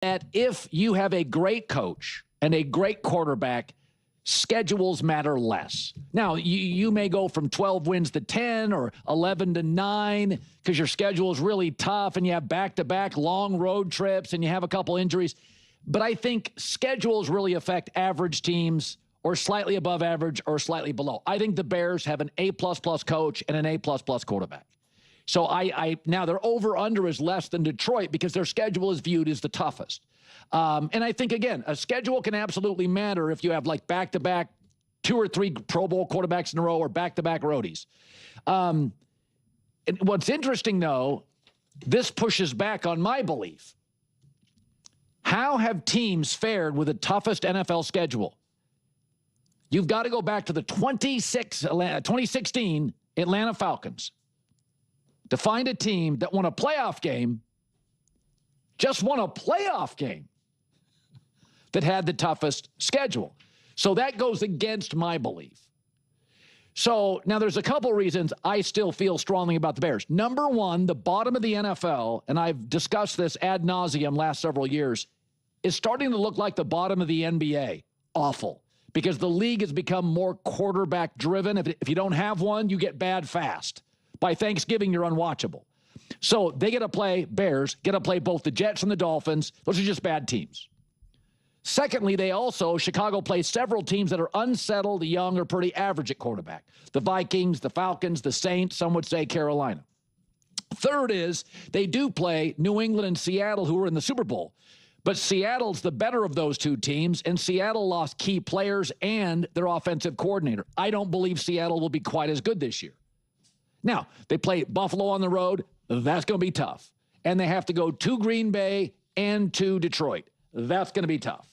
that if you have a great coach and a great quarterback, schedules matter less. Now, you may go from 12 wins to 10 or 11 to 9 because your schedule is really tough and you have back-to-back long road trips and you have a couple injuries. But I think schedules really affect average teams or slightly above average or slightly below. I think the Bears have an A++ coach and an A++ quarterback. So now their over-under is less than Detroit because their schedule is viewed as the toughest. And I think, again, a schedule can absolutely matter if you have like back-to-back 2 or 3 Pro Bowl quarterbacks in a row or back-to-back roadies. And what's interesting, though, this pushes back on my belief. How have teams fared with the toughest NFL schedule? You've got to go back to the 2016 Atlanta Falcons to find a team that won a playoff game, just won a playoff game, that had the toughest schedule. So that goes against my belief. So now there's a couple reasons I still feel strongly about the Bears. Number one, the bottom of the NFL, and I've discussed this ad nauseum last several years, is starting to look like the bottom of the NBA. Awful. Because the league has become more quarterback driven. If you don't have one, you get bad fast. By Thanksgiving, you're unwatchable. So they get to play, Bears, get to play both the Jets and the Dolphins. Those are just bad teams. Secondly, Chicago plays several teams that are unsettled, young, or pretty average at quarterback. The Vikings, the Falcons, the Saints, some would say Carolina. Third is they do play New England and Seattle, who are in the Super Bowl. But Seattle's the better of those two teams, and Seattle lost key players and their offensive coordinator. I don't believe Seattle will be quite as good this year. Now, they play Buffalo on the road. That's going to be tough. And they have to go to Green Bay and to Detroit. That's going to be tough.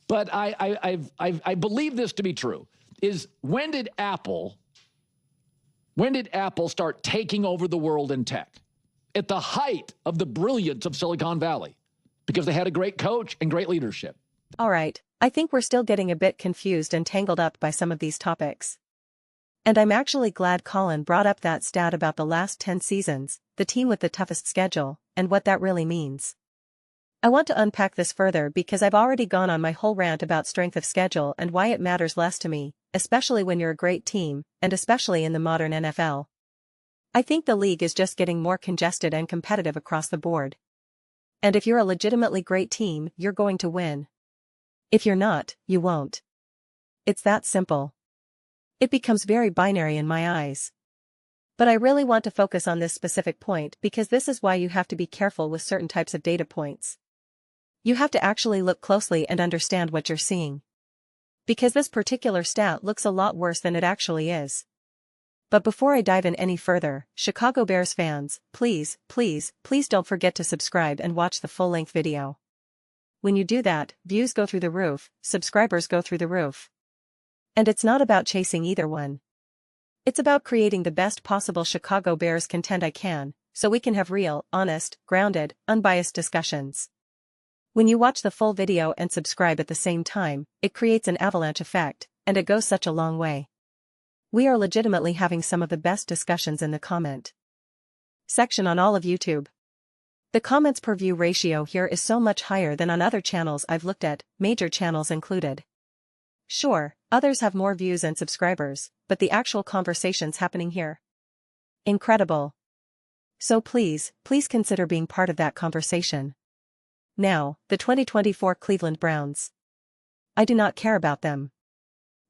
But I believe this to be true, is when did Apple start taking over the world in tech? At the height of the brilliance of Silicon Valley, because they had a great coach and great leadership. All right, I think we're still getting a bit confused and tangled up by some of these topics. And I'm actually glad Colin brought up that stat about the last 10 seasons, the team with the toughest schedule, and what that really means. I want to unpack this further because I've already gone on my whole rant about strength of schedule and why it matters less to me, especially when you're a great team, and especially in the modern NFL. I think the league is just getting more congested and competitive across the board. And if you're a legitimately great team, you're going to win. If you're not, you won't. It's that simple. It becomes very binary in my eyes. But I really want to focus on this specific point because this is why you have to be careful with certain types of data points. You have to actually look closely and understand what you're seeing. Because this particular stat looks a lot worse than it actually is. But before I dive in any further, Chicago Bears fans, please, please, please don't forget to subscribe and watch the full-length video. When you do that, views go through the roof, subscribers go through the roof. And it's not about chasing either one. It's about creating the best possible Chicago Bears content I can, so we can have real, honest, grounded, unbiased discussions. When you watch the full video and subscribe at the same time, it creates an avalanche effect, and it goes such a long way. We are legitimately having some of the best discussions in the comment section on all of YouTube. The comments per view ratio here is so much higher than on other channels I've looked at, major channels included. Sure, others have more views and subscribers, but the actual conversations happening here. Incredible. So please, please consider being part of that conversation. Now, the 2024 Cleveland Browns. I do not care about them.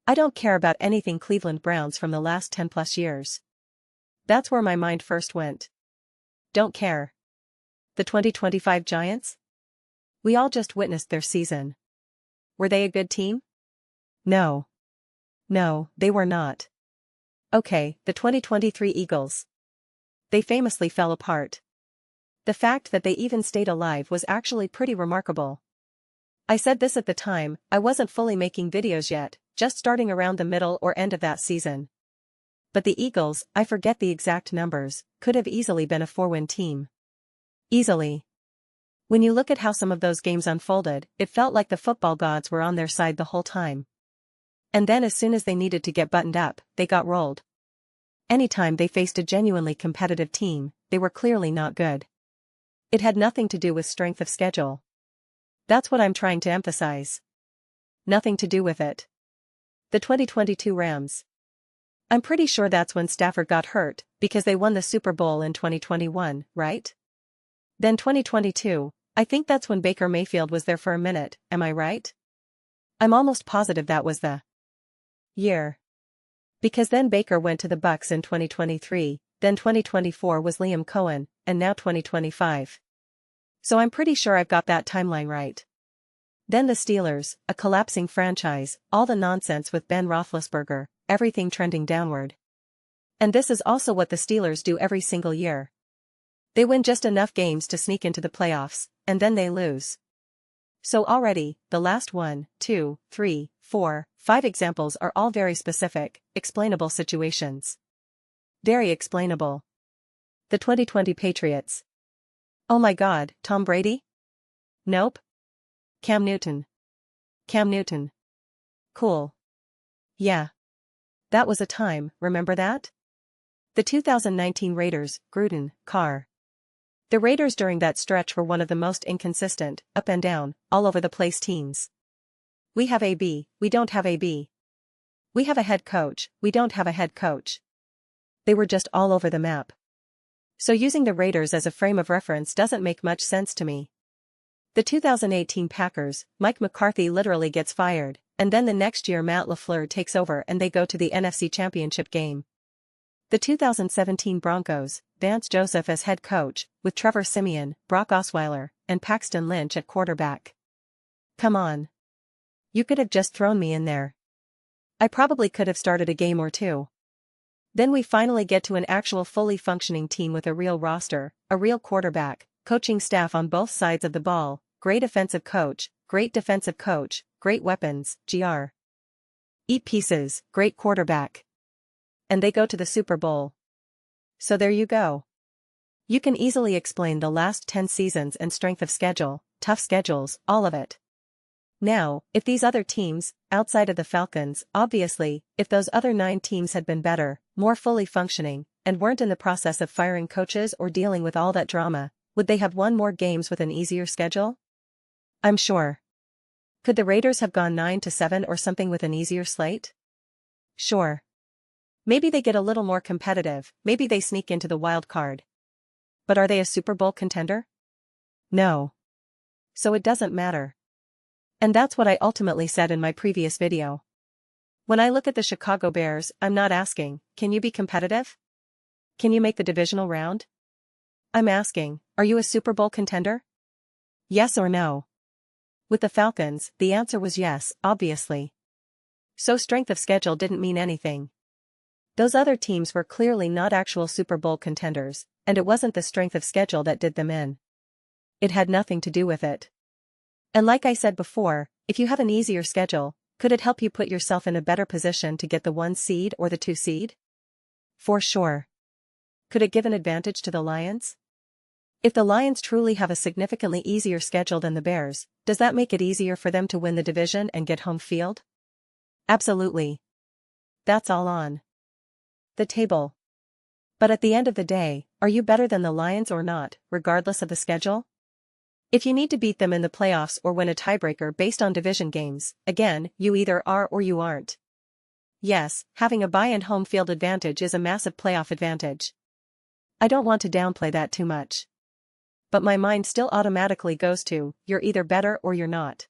I don't care about anything Cleveland Browns from the last 10 plus years. That's where my mind first went. Don't care. The 2025 Giants? We all just witnessed their season. Were they a good team? No. No, they were not. Okay, the 2023 Eagles. They famously fell apart. The fact that they even stayed alive was actually pretty remarkable. I said this at the time, I wasn't fully making videos yet, just starting around the middle or end of that season. But the Eagles, I forget the exact numbers, could have easily been a 4-win team. Easily. When you look at how some of those games unfolded, it felt like the football gods were on their side the whole time. And then as soon as they needed to get buttoned up, they got rolled. Anytime they faced a genuinely competitive team, they were clearly not good. It had nothing to do with strength of schedule. That's what I'm trying to emphasize. Nothing to do with it. The 2022 Rams. I'm pretty sure that's when Stafford got hurt, because they won the Super Bowl in 2021, right? Then 2022, I think that's when Baker Mayfield was there for a minute, am I right? I'm almost positive that was the year. Because then Baker went to the Bucs in 2023, then 2024 was Liam Cohen, and now 2025. So I'm pretty sure I've got that timeline right. Then the Steelers, a collapsing franchise, all the nonsense with Ben Roethlisberger, everything trending downward. And this is also what the Steelers do every single year. They win just enough games to sneak into the playoffs, and then they lose. So already, the last 1, 2, 3, 4, 5 examples are all very specific, explainable situations. Very explainable. The 2020 Patriots. Oh my God, Tom Brady? Nope. Cam Newton. Cam Newton. Cool. Yeah. That was a time, remember that? The 2019 Raiders, Gruden, Carr. The Raiders during that stretch were one of the most inconsistent, up and down, all over the place teams. We have AB, we don't have AB. We have a head coach, we don't have a head coach. They were just all over the map. So using the Raiders as a frame of reference doesn't make much sense to me. The 2018 Packers, Mike McCarthy literally gets fired, and then the next year Matt LaFleur takes over and they go to the NFC Championship game. The 2017 Broncos, Vance Joseph as head coach, with Trevor Siemian, Brock Osweiler, and Paxton Lynch at quarterback. Come on. You could have just thrown me in there. I probably could have started a game or two. Then we finally get to an actual fully functioning team with a real roster, a real quarterback, coaching staff on both sides of the ball, great offensive coach, great defensive coach, great weapons, gr. Eat pieces, great quarterback. And they go to the Super Bowl. So there you go. You can easily explain the last 10 seasons and strength of schedule, tough schedules, all of it. Now, if these other teams, outside of the Falcons, obviously, if those other 9 teams had been better, more fully functioning, and weren't in the process of firing coaches or dealing with all that drama, would they have won more games with an easier schedule? I'm sure. Could the Raiders have gone 9-7 or something with an easier slate? Sure. Maybe they get a little more competitive, maybe they sneak into the wild card. But are they a Super Bowl contender? No. So it doesn't matter. And that's what I ultimately said in my previous video. When I look at the Chicago Bears, I'm not asking, can you be competitive? Can you make the divisional round? I'm asking, are you a Super Bowl contender? Yes or no? With the Falcons, the answer was yes, obviously. So strength of schedule didn't mean anything. Those other teams were clearly not actual Super Bowl contenders, and it wasn't the strength of schedule that did them in. It had nothing to do with it. And like I said before, if you have an easier schedule, could it help you put yourself in a better position to get the 1 seed or the 2 seed? For sure. Could it give an advantage to the Lions? If the Lions truly have a significantly easier schedule than the Bears, does that make it easier for them to win the division and get home field? Absolutely. That's all on the table. But at the end of the day, are you better than the Lions or not, regardless of the schedule? If you need to beat them in the playoffs or win a tiebreaker based on division games, again, you either are or you aren't. Yes, having a bye and home field advantage is a massive playoff advantage. I don't want to downplay that too much. But my mind still automatically goes to, you're either better or you're not.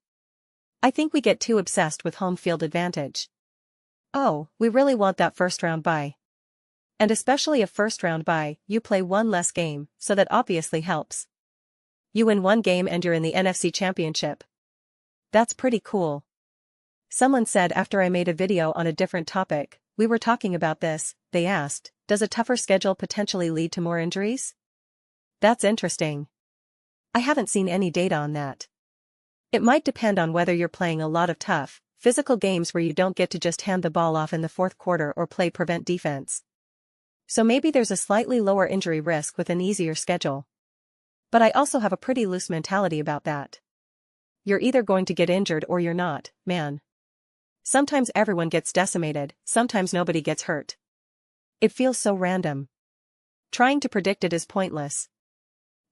I think we get too obsessed with home field advantage. Oh, we really want that first round bye. And especially a first round bye, you play one less game, so that obviously helps. You win one game and you're in the NFC Championship. That's pretty cool. Someone said after I made a video on a different topic, we were talking about this, they asked, does a tougher schedule potentially lead to more injuries? That's interesting. I haven't seen any data on that. It might depend on whether you're playing a lot of tough, physical games where you don't get to just hand the ball off in the fourth quarter or play prevent defense. So maybe there's a slightly lower injury risk with an easier schedule. But I also have a pretty loose mentality about that. You're either going to get injured or you're not, man. Sometimes everyone gets decimated, sometimes nobody gets hurt. It feels so random. Trying to predict it is pointless.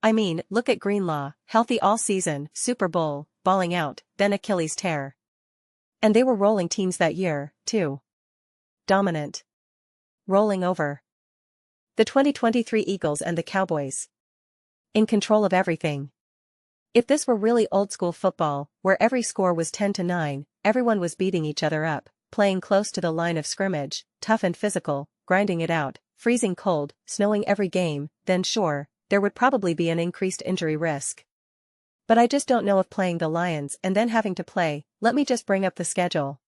I mean, look at Greenlaw, healthy all season, Super Bowl, balling out, then Achilles tear. And they were rolling teams that year, too. Dominant. Rolling over. The 2023 Eagles and the Cowboys. In control of everything. If this were really old-school football, where every score was 10-9, everyone was beating each other up, playing close to the line of scrimmage, tough and physical, grinding it out, freezing cold, snowing every game, then sure, there would probably be an increased injury risk. But I just don't know if playing the Lions and then having to play, let me just bring up the schedule.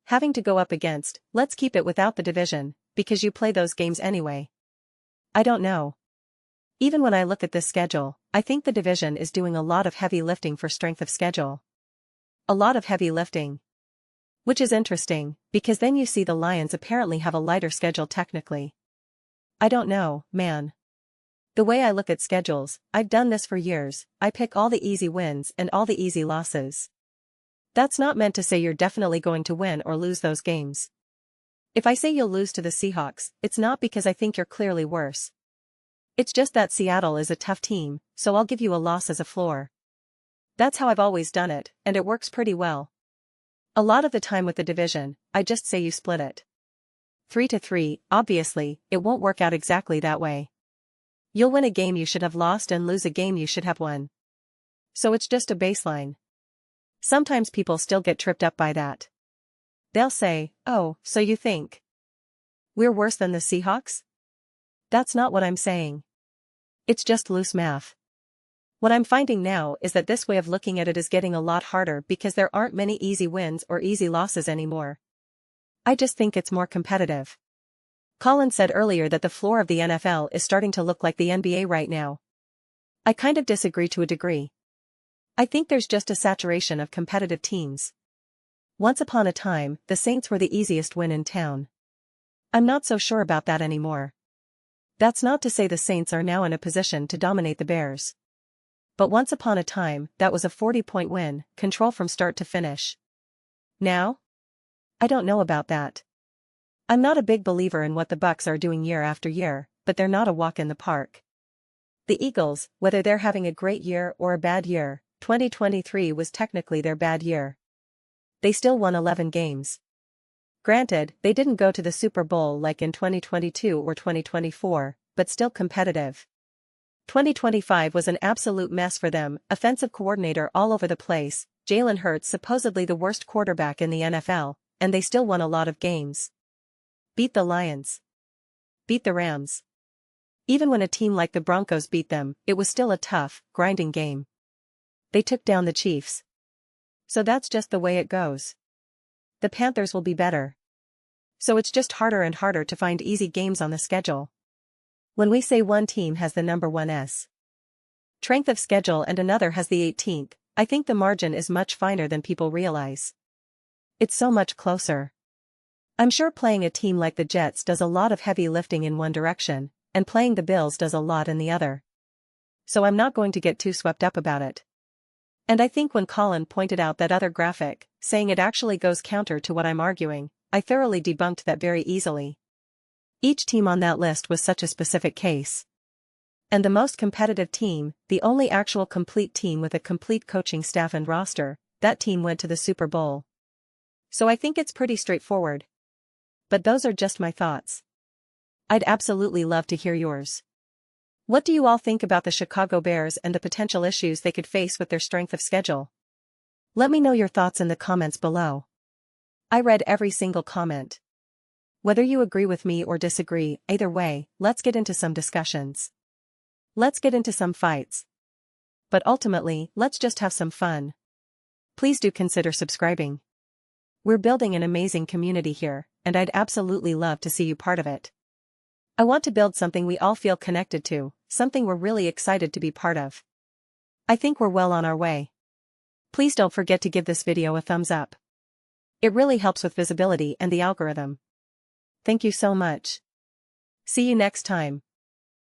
Having to go up against, let's keep it without the division, because you play those games anyway. I don't know. Even when I look at this schedule, I think the division is doing a lot of heavy lifting for strength of schedule. A lot of heavy lifting. Which is interesting, because then you see the Lions apparently have a lighter schedule technically. I don't know, man. The way I look at schedules, I've done this for years, I pick all the easy wins and all the easy losses. That's not meant to say you're definitely going to win or lose those games. If I say you'll lose to the Seahawks, it's not because I think you're clearly worse. It's just that Seattle is a tough team, so I'll give you a loss as a floor. That's how I've always done it, and it works pretty well. A lot of the time with the division, I just say you split it. 3-3, obviously, it won't work out exactly that way. You'll win a game you should have lost and lose a game you should have won. So it's just a baseline. Sometimes people still get tripped up by that. They'll say, oh, so you think we're worse than the Seahawks? That's not what I'm saying. It's just loose math. What I'm finding now is that this way of looking at it is getting a lot harder because there aren't many easy wins or easy losses anymore. I just think it's more competitive. Colin said earlier that the floor of the NFL is starting to look like the NBA right now. I kind of disagree to a degree. I think there's just a saturation of competitive teams. Once upon a time, the Saints were the easiest win in town. I'm not so sure about that anymore. That's not to say the Saints are now in a position to dominate the Bears. But once upon a time, that was a 40-point win, control from start to finish. Now? I don't know about that. I'm not a big believer in what the Bucs are doing year after year, but they're not a walk in the park. The Eagles, whether they're having a great year or a bad year, 2023 was technically their bad year. They still won 11 games. Granted, they didn't go to the Super Bowl like in 2022 or 2024, but still competitive. 2025 was an absolute mess for them, offensive coordinator all over the place, Jalen Hurts supposedly the worst quarterback in the NFL, and they still won a lot of games. Beat the Lions. Beat the Rams. Even when a team like the Broncos beat them, it was still a tough, grinding game. They took down the Chiefs. So that's just the way it goes. The Panthers will be better. So it's just harder and harder to find easy games on the schedule. When we say one team has the number 1's strength of schedule and another has the 18th, I think the margin is much finer than people realize. It's so much closer. I'm sure playing a team like the Jets does a lot of heavy lifting in one direction, and playing the Bills does a lot in the other. So I'm not going to get too swept up about it. And I think when Colin pointed out that other graphic, saying it actually goes counter to what I'm arguing, I thoroughly debunked that very easily. Each team on that list was such a specific case. And the most competitive team, the only actual complete team with a complete coaching staff and roster, that team went to the Super Bowl. So I think it's pretty straightforward. But those are just my thoughts. I'd absolutely love to hear yours. What do you all think about the Chicago Bears and the potential issues they could face with their strength of schedule? Let me know your thoughts in the comments below. I read every single comment. Whether you agree with me or disagree, either way, let's get into some discussions. Let's get into some fights. But ultimately, let's just have some fun. Please do consider subscribing. We're building an amazing community here, and I'd absolutely love to see you part of it. I want to build something we all feel connected to, something we're really excited to be part of. I think we're well on our way. Please don't forget to give this video a thumbs up. It really helps with visibility and the algorithm. Thank you so much. See you next time.